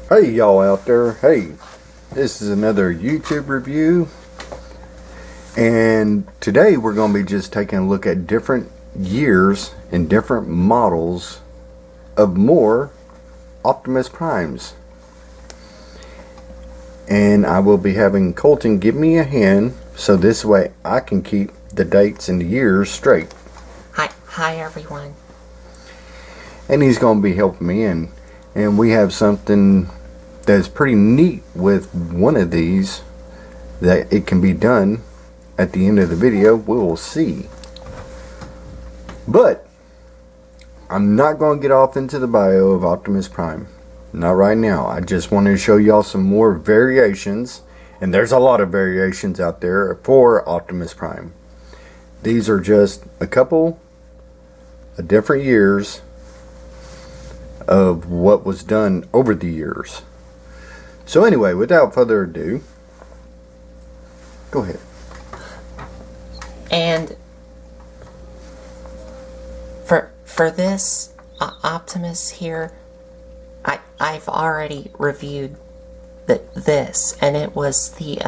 Hey y'all out there, hey, this is another YouTube review, and today we're going to be just taking a look at different years and different models of more Optimus Primes. And I will be having Colton give me a hand so this way I can keep the dates and the years straight. Hi everyone. And he's going to be helping me, and we have something that's pretty neat with one of these that it can be done at the end of the video. We will see. But I'm not going to get off into the bio of Optimus Prime. Not right now. I just wanted to show y'all some more variations, and there's a lot of variations out there for Optimus Prime. These are just a couple of different years of what was done over the years. So anyway, without further ado, go ahead. And for this Optimus here, I've already reviewed this, and it was the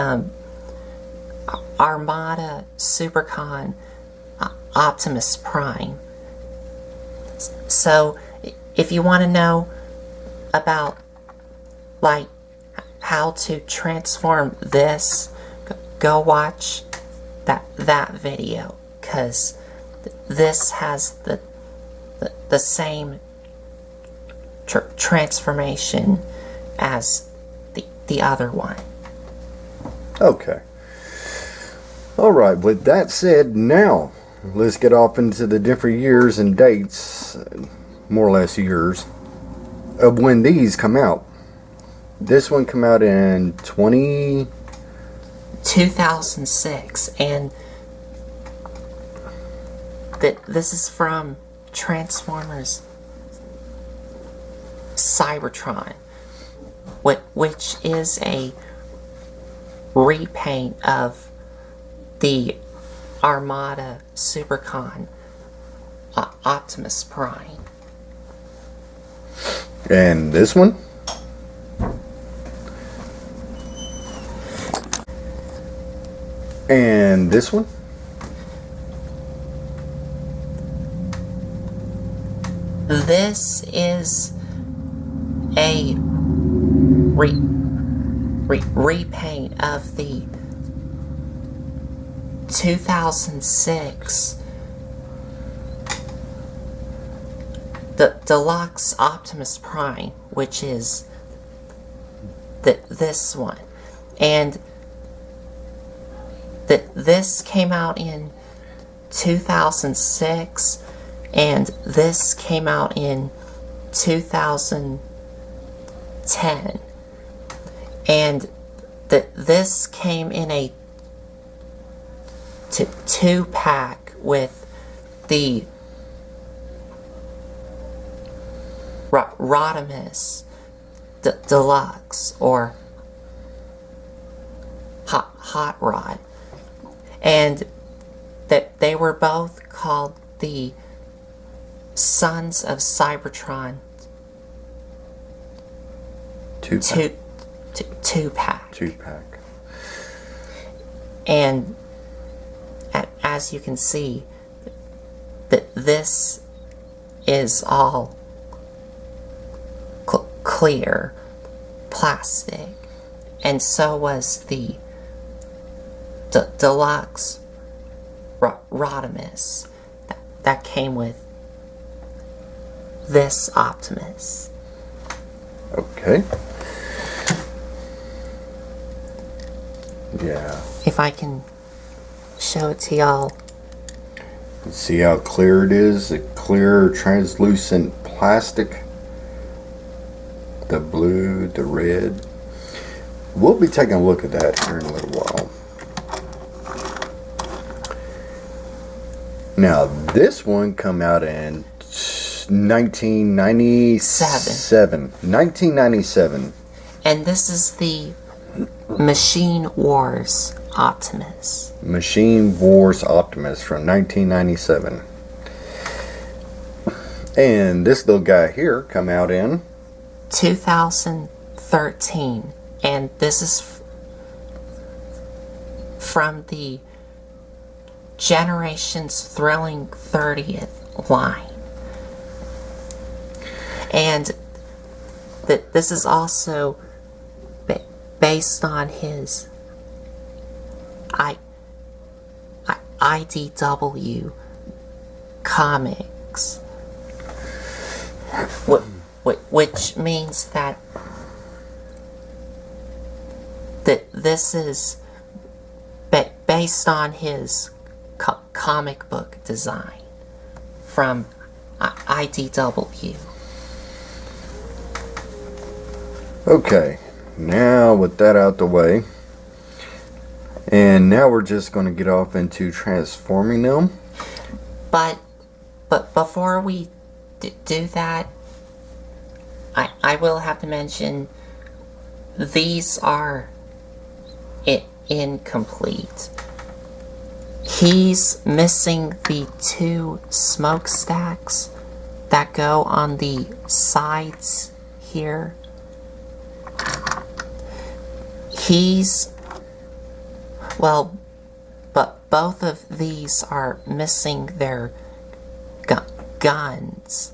Armada Supercon Optimus Prime. So if you want to know about like how to transform this, go watch that video, because this has the same transformation as the other one. Okay. Alright, with that said, now let's get off into the different years and dates, more or less years, of when these come out. This one come out in 2006, and this is from Transformers Cybertron, which is a repaint of the Armada Supercon Optimus Prime. And this one? And this one? This is a repaint of the 2006 the Deluxe Optimus Prime, which is this one. And this came out in 2006, and this came out in 2010. And this came in a two-pack with the Rodimus Deluxe, or Hot Rod. And that they were both called the Sons of Cybertron two-pack. Two-pack. And as you can see, that this is all clear plastic, and so was the Deluxe Rodimus that came with this Optimus. Okay. Yeah. If I can show it to y'all. See how clear it is? A clear, translucent plastic. The blue, the red. We'll be taking a look at that here in a little while. Now, this one come out in 1997. 1997. And this is the Machine Wars Optimus. Machine Wars Optimus from 1997. And this little guy here come out in 2003. 13, and this is from the Generations Thrilling 30th line. And this is also based on his IDW comics, which means that this is based on his comic book design from IDW. Okay, now with that out the way, and now we're just going to get off into transforming them. But before we do that, I will have to mention these are incomplete. He's missing the 2 smokestacks that go on the sides here. But both of these are missing their guns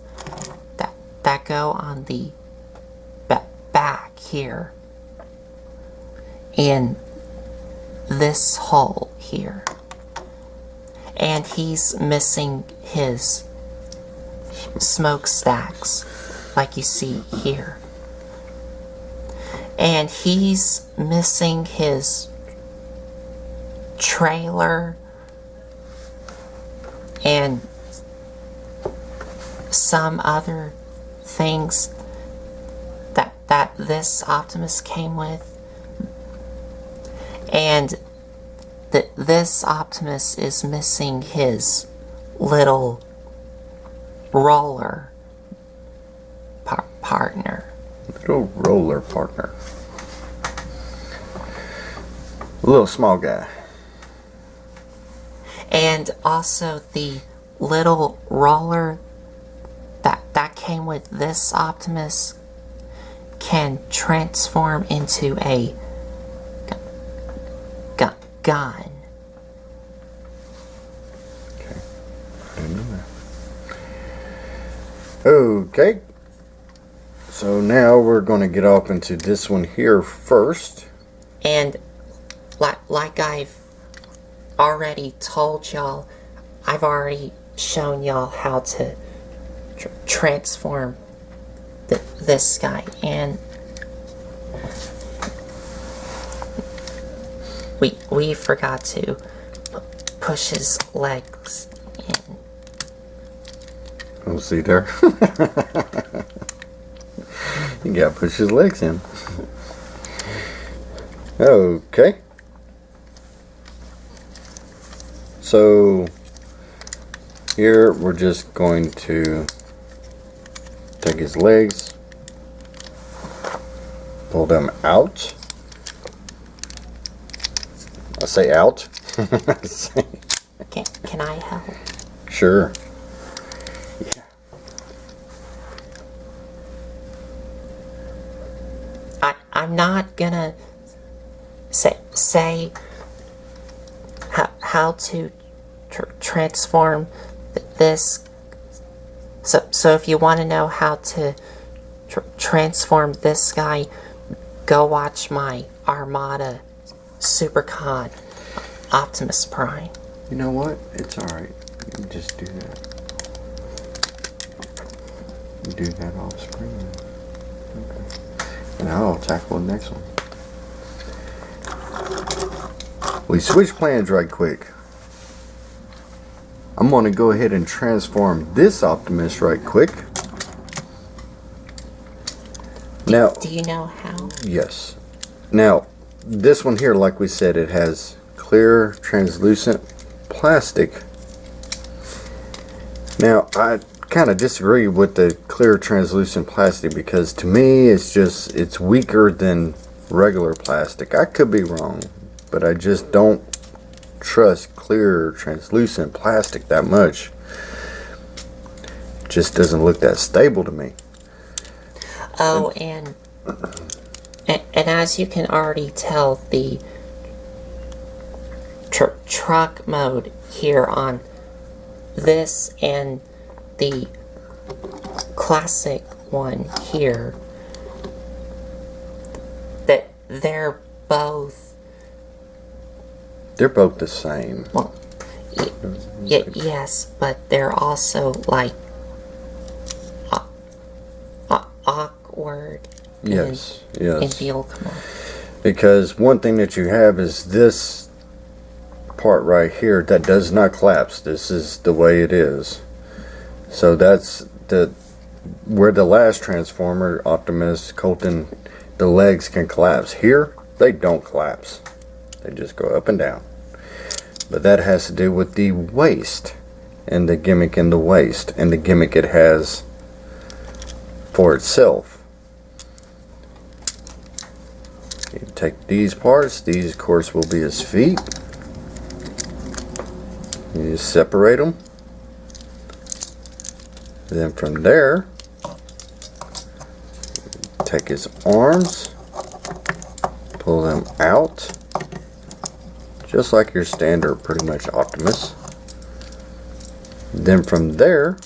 that go on the back here in this hole here. And he's missing his smokestacks, like you see here. And he's missing his trailer and some other things that this Optimus came with. And this Optimus is missing his little roller partner. Little roller partner. A little small guy. And also the little roller that came with this Optimus can transform into a gun. Okay. I didn't know that. Okay. So now we're going to get off into this one here first. And like I've already told y'all, I've already shown y'all how to transform this guy. And we forgot to push his legs in. We'll see there. You gotta push his legs in. Okay. So here we're just going to take his legs, pull them out. I say out. Can I help? Sure. Yeah. I'm not gonna say how to transform this. So if you want to know how to transform this guy, go watch my Armada Supercon Optimus Prime. You know what? It's alright. You can just do that. You do that off screen. Okay. And I'll tackle the next one. We switch plans right quick. I'm going to go ahead and transform this Optimus right quick. Now, do you know how? Yes. Now, this one here, like we said, it has clear, translucent plastic. Now, I kind of disagree with the clear, translucent plastic because to me, it's weaker than regular plastic. I could be wrong, but I just don't trust clear, translucent plastic that much. It just doesn't look that stable to me. Oh, and And as you can already tell, the truck mode here on this and the classic one here, that they're both the same. well, yes, but they're also like awkward. Yes, in yes. field mode. Because one thing that you have is this part right here that does not collapse. This is the way it is. So that's where the last Transformer, Optimus, Colton, the legs can collapse. Here, they don't collapse. They just go up and down. But that has to do with the waist and the gimmick in the waist and the gimmick it has for itself. You take these parts, these of course will be his feet. You just separate them. Then from there, take his arms, pull them out, just like your standard pretty much Optimus. Then from there,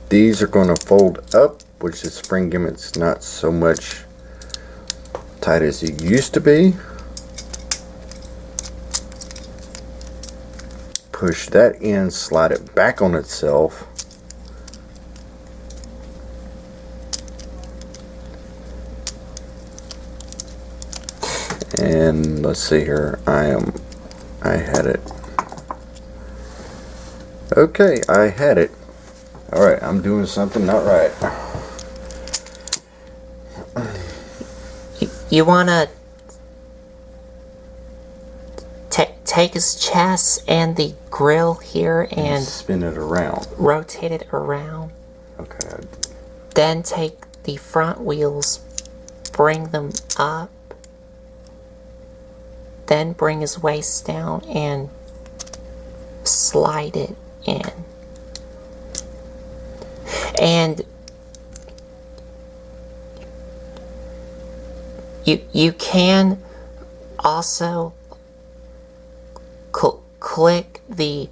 these are going to fold up, which the spring gimmick's not so much tight as it used to be. Push that in, slide it back on itself. And let's see here, I had it. Okay, I had it. Alright, I'm doing something not right. You want to take his chest and the grill here and spin it around. Rotate it around. Okay. Then take the front wheels, bring them up, then bring his waist down and slide it in. And you can also click the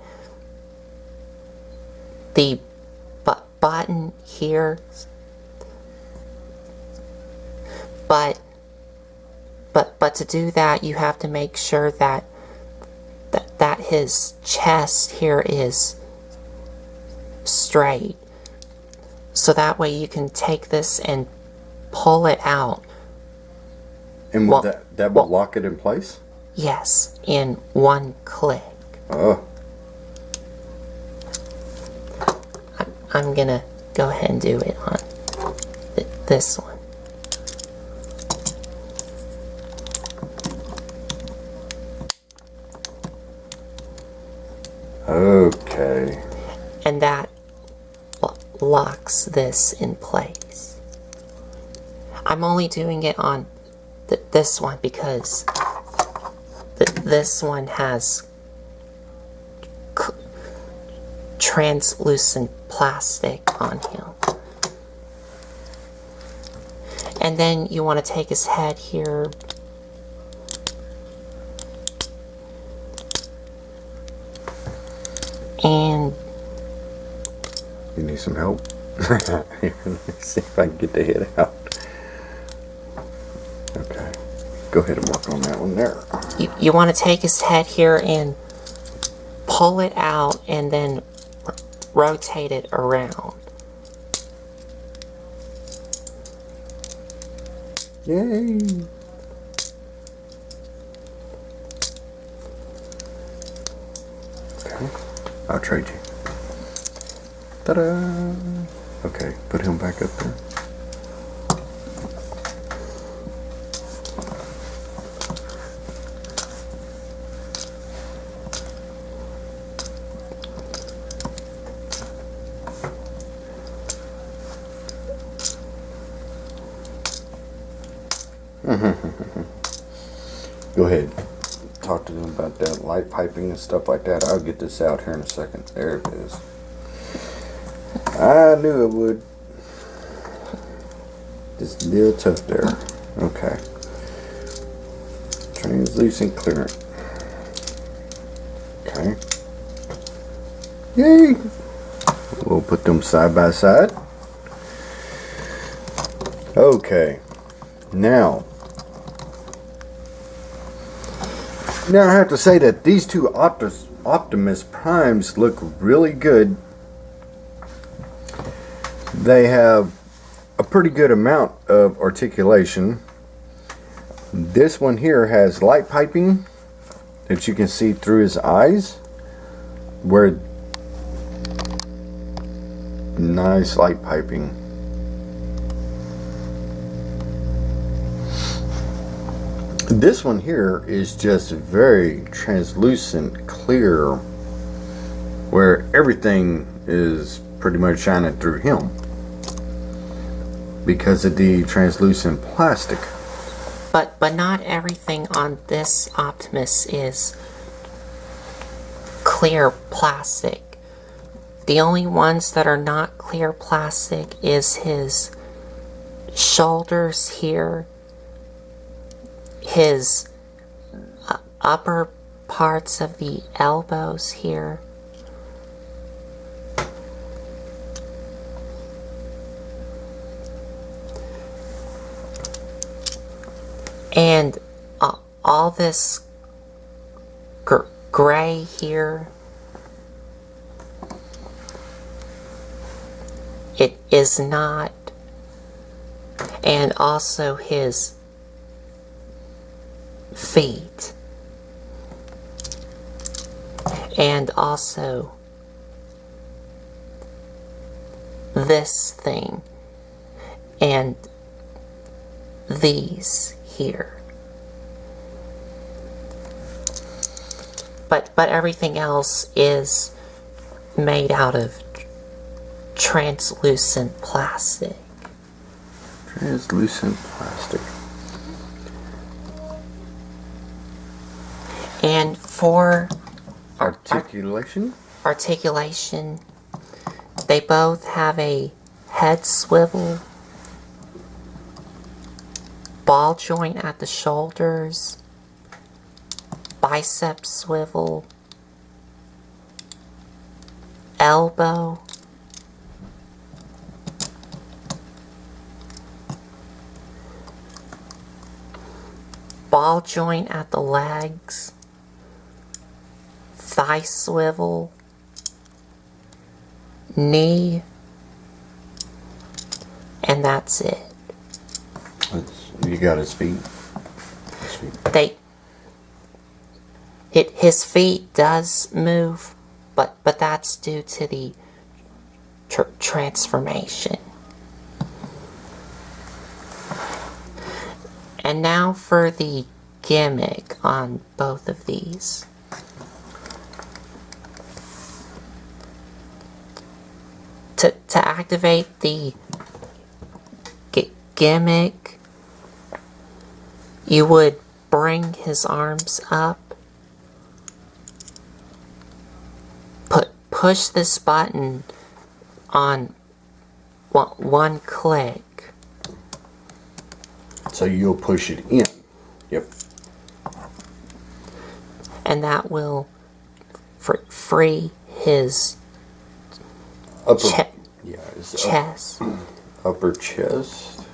button here, but to do that you have to make sure that his chest here is straight, so that way you can take this and pull it out. And will that will lock it in place? Yes, in one click. Oh. I'm gonna go ahead and do it on this one. Okay. And that locks this in place. I'm only doing it on this one because this one has translucent plastic on him. And then you want to take his head here, and you need some help? Let me see if I can get the head out. Okay, go ahead and work on that one there. You want to take his head here and pull it out and then rotate it around. Yay! Okay, I'll trade you. Ta-da! Okay, put him back up there. Go ahead. Talk to them about that light piping and stuff like that. I'll get this out here in a second. There it is. I knew it would. Just a little tough there. Okay. Translucent clearance. Okay. Yay! We'll put them side by side. Okay. Now I have to say that these two Optimus Primes look really good. They have a pretty good amount of articulation. This one here has light piping that you can see through his eyes. Where nice light piping. This one here is just very translucent, clear, where everything is pretty much shining through him because of the translucent plastic. But not everything on this Optimus is clear plastic. The only ones that are not clear plastic is his shoulders here, his upper parts of the elbows here, and all this gray here, it is not. And also his feet, and also this thing, and these here. But everything else is made out of translucent plastic. Translucent plastic. And for articulation, they both have a head swivel, ball joint at the shoulders, bicep swivel, elbow, ball joint at the legs, thigh swivel, knee, and that's it. You got his feet. His feet does move, but that's due to the transformation. And now for the gimmick on both of these. To activate the gimmick, you would bring his arms up, push this button on one click. So you'll push it in. Yep. And that will free his upper chest. Upper chest.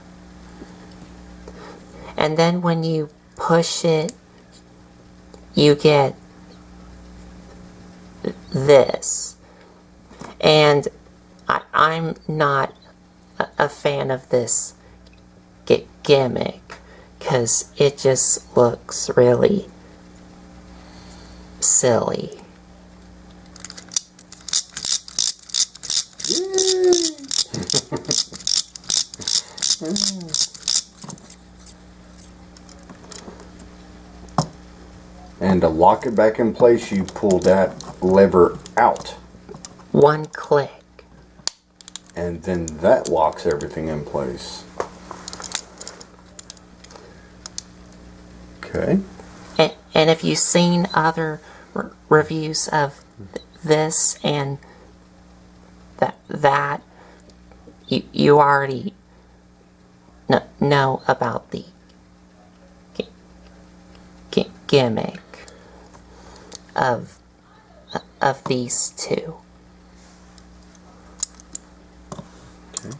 And then when you push it, you get this. And I'm not a fan of this gimmick because it just looks really silly. And to lock it back in place, you pull that lever out. One click. And then that locks everything in place. Okay. And if you've seen other reviews of this and that you already know about the gimmick of these two. Okay.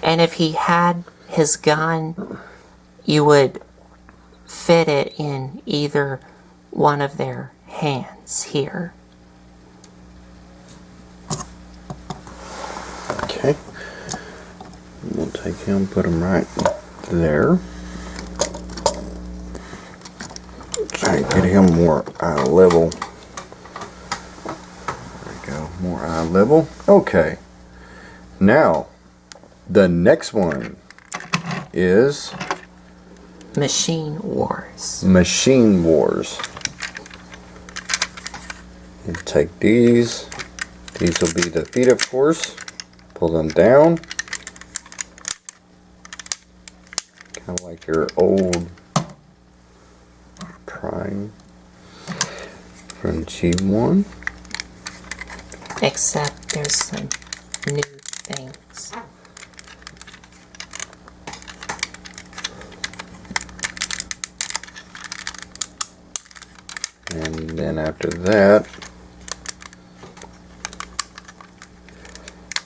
And if he had his gun, you would fit it in either one of their hands here. Okay. We'll take him, put him right there. Try and get him more eye level. There we go, more eye level. Okay. Now, the next one is Machine Wars. Machine Wars. You take these. These will be the feet, of course. Pull them down. Kind of like your old Prime from G1. Except there's some new things. And then after that,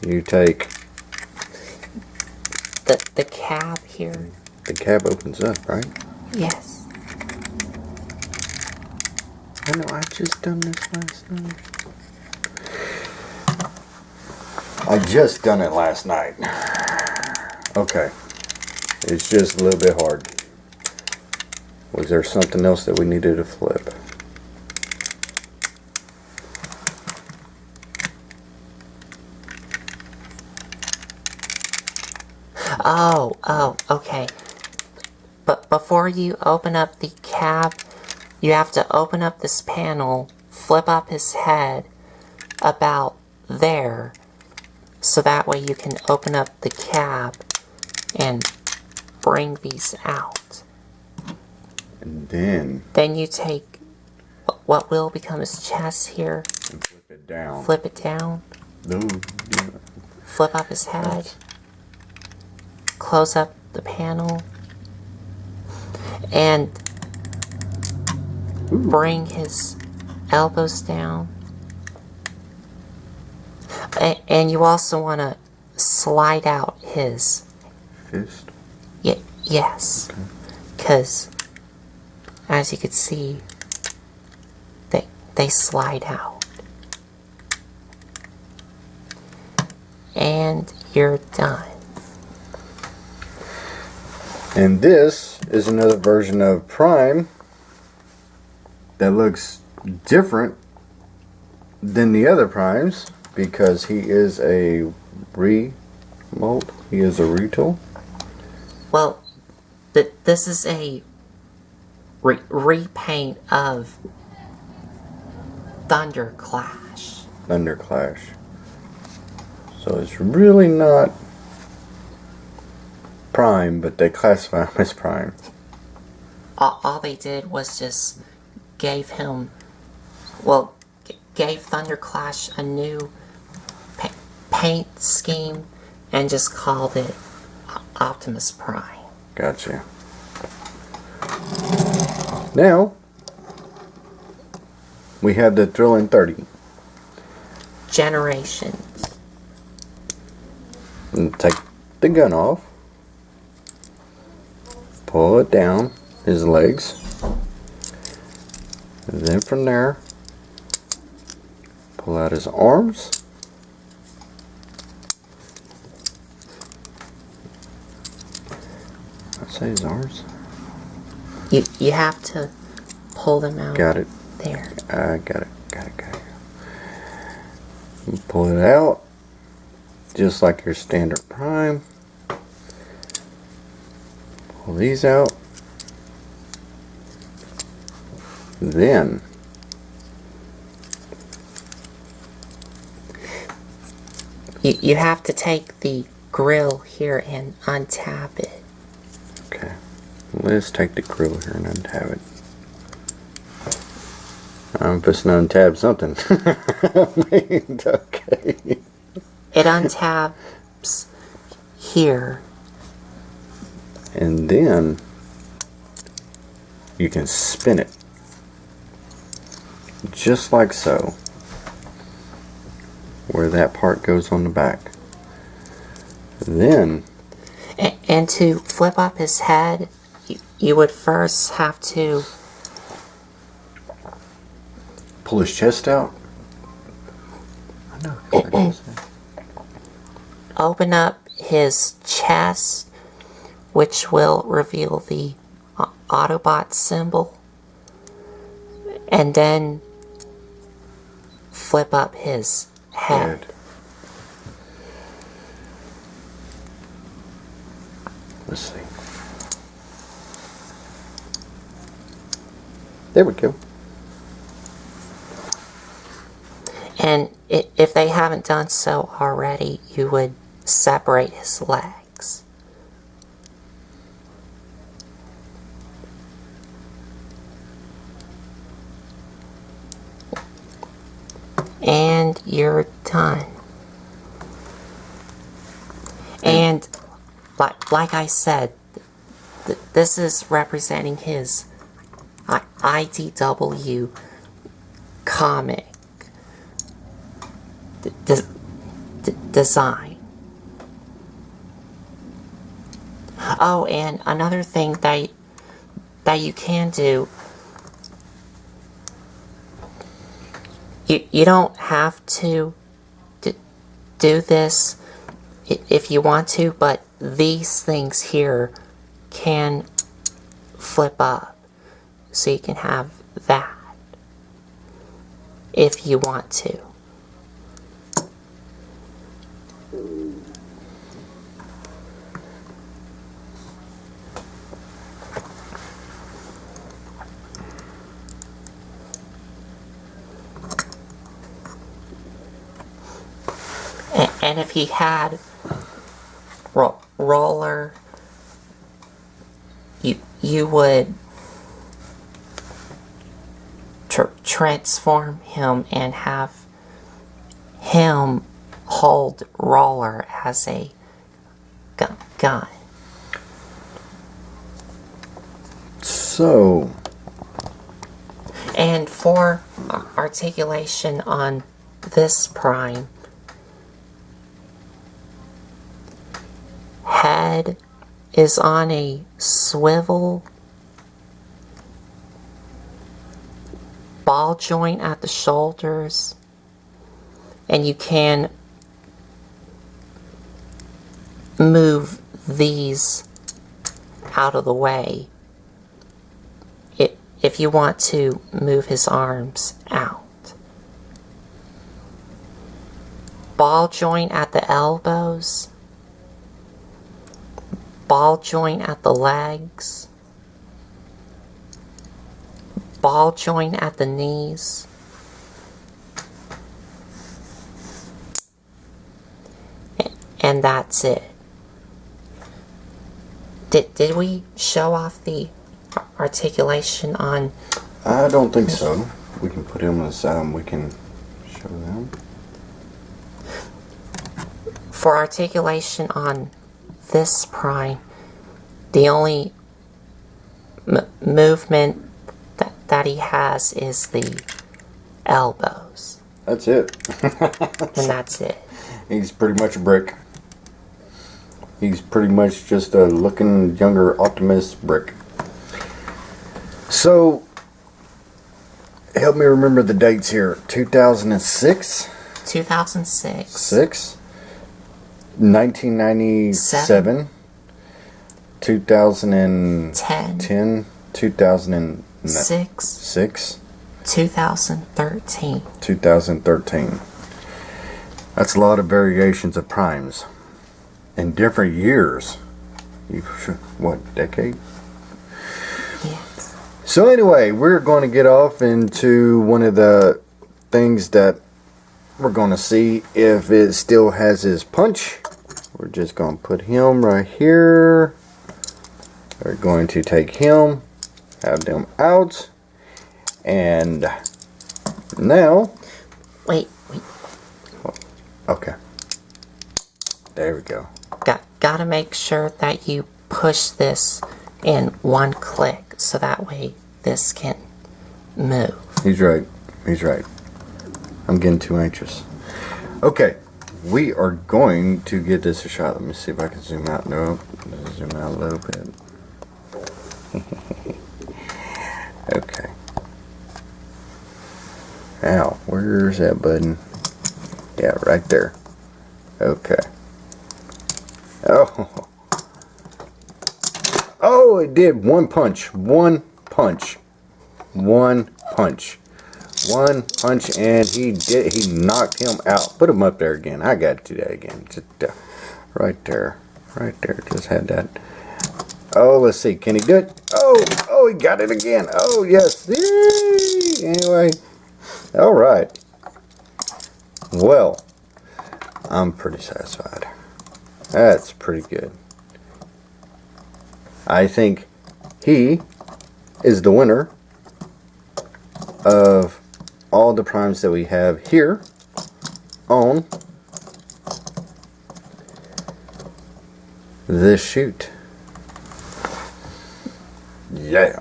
you take the cab here. the cab opens up, right? Yes. I know, I just done this last night. I just done it last night. Okay. It's just a little bit hard. Was there something else that we needed to flip? Oh, okay. But before you open up the cab, you have to open up this panel, flip up his head about there, so that way you can open up the cab and bring these out. And then Then you take what will become his chest here, and flip it down. flip it down, Ooh, yeah. flip up his head, close up the panel, and bring his elbows down. And you also want to slide out his Fist. yes, because as you can see, they slide out. And you're done. And this is another version of Prime that looks different than the other Primes because he is a remold. He is a retool. Well, this is a repaint of Thunder Clash. Thunder Clash. So it's really not Prime, but they classify him as Prime. All they did was just gave Thunder Clash a new paint scheme and just called it Optimus Prime. Gotcha. Now, we have the Thrilling 30. Generations. And take the gun off. Pull it down his legs. And then from there, pull out his arms. I'd say his arms. You have to pull them out. Got it. There. I got it. Pull it out. Just like your standard Prime. Pull these out. Then you have to take the grill here and untap it. okay. Let's take the grill here and untap it. I'm just gonna untab something. Okay. It untabs here And then you can spin it just like so, where that part goes on the back. Then, and to flip up his head, you would first have to pull his chest out. I know. open up his chest, which will reveal the Autobot symbol, and then flip up his head. Let's see. There we go. And if they haven't done so already, you would separate his legs. And you're done. And like I said, this is representing his IDW comic design. Oh, and another thing that you can do, you don't have to do this if you want to, but these things here can flip up, so you can have that if you want to. And if he had roller, you would transform him and have him hold roller as a gun. So, and for articulation on this Prime, head is on a swivel, ball joint at the shoulders, and you can move these out of the way if you want to move his arms out. Ball joint at the elbows, ball joint at the legs, ball joint at the knees, and that's it. Did we show off the articulation on? I don't think so. We can put him on the side and we can show them. For articulation on this Prime, the only movement that he has is the elbows. That's it. And that's it. He's pretty much a brick. He's pretty much just a looking younger Optimus brick. So, help me remember the dates here. 2006? 2006. 1997. 2010. 2006. 2013. 2013. That's a lot of variations of primes. In different years. What, decade? Yes. So anyway, we're going to get off into one of the things that we're going to see if it still has his punch. We're just going to put him right here. We're going to take him, have them out, and now... Wait. Okay. There we go. Gotta make sure that you push this in one click so that way this can move. He's right. He's right. I'm getting too anxious. Okay, we are going to get this a shot. Let me see if I can zoom out. No, zoom out a little bit. Okay. Now, where's that button? Yeah, right there. Okay. Oh. Oh, it did one punch. One punch. One punch. One punch, and he knocked him out. Put him up there again. I got to do that again. Just, right there. Right there. Just had that. Oh, let's see. Can he do it? Oh, he got it again. Oh, yes. Yay! Anyway. All right. Well, I'm pretty satisfied. That's pretty good. I think he is the winner of all the primes that we have here on this shoot. Yeah.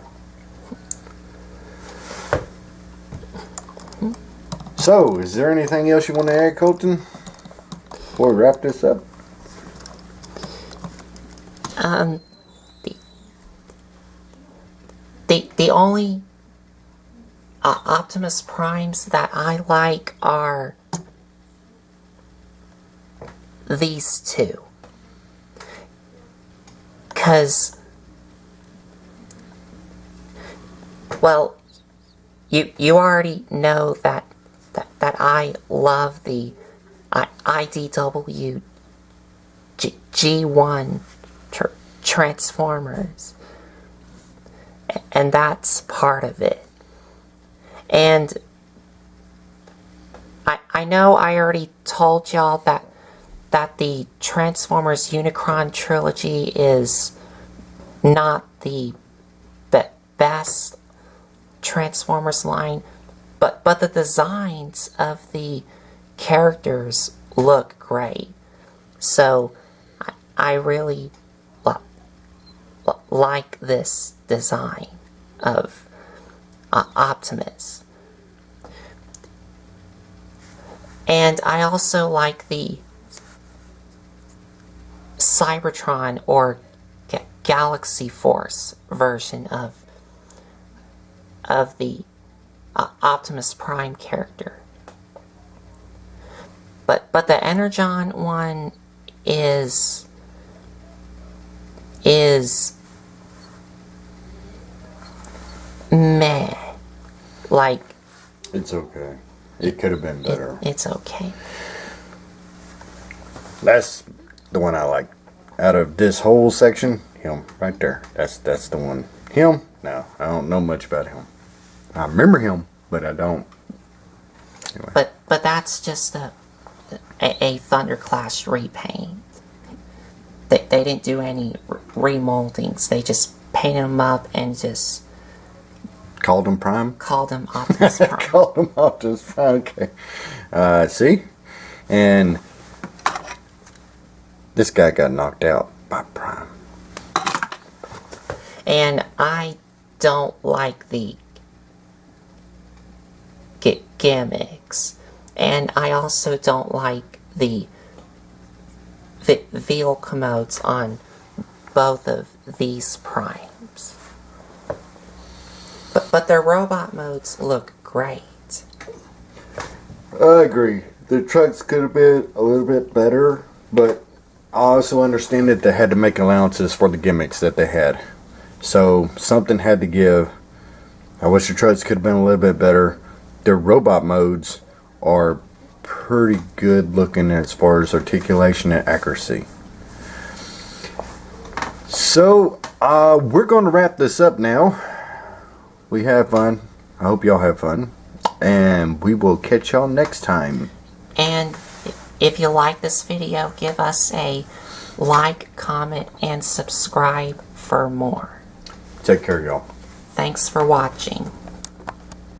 So, is there anything else you want to add, Colton, before we wrap this up? The only Optimus Primes that I like are these two. 'Cause, well, you already know that I love the IDW G1 Transformers, and that's part of it. And I know I already told y'all that the Transformers Unicron trilogy is not the best Transformers line, but the designs of the characters look great. So I really like this design of Optimus. And I also like the Cybertron or Galaxy Force version of the Optimus Prime character. But the Energon one is meh. Like, it's okay. It could have been better. It's okay. That's the one I like. Out of this whole section, him right there. That's the one. Him? No, I don't know much about him. I remember him, but I don't. Anyway. But that's just a Thunderclash repaint. They didn't do any remoldings. They just painted him up and just called him Prime? Called him Optimus Prime. Called him Optimus Prime, okay. See? And this guy got knocked out by Prime. And I don't like the gimmicks. And I also don't like the vehicle modes on both of these primes. But their robot modes look great. I agree. The trucks could have been a little bit better, but I also understand that they had to make allowances for the gimmicks that they had. So something had to give. I wish the trucks could have been a little bit better. Their robot modes are pretty good looking as far as articulation and accuracy. So we're going to wrap this up now. We have fun. I hope y'all have fun. And we will catch y'all next time. And if you like this video, give us a like, comment, and subscribe for more. Take care, y'all. Thanks for watching.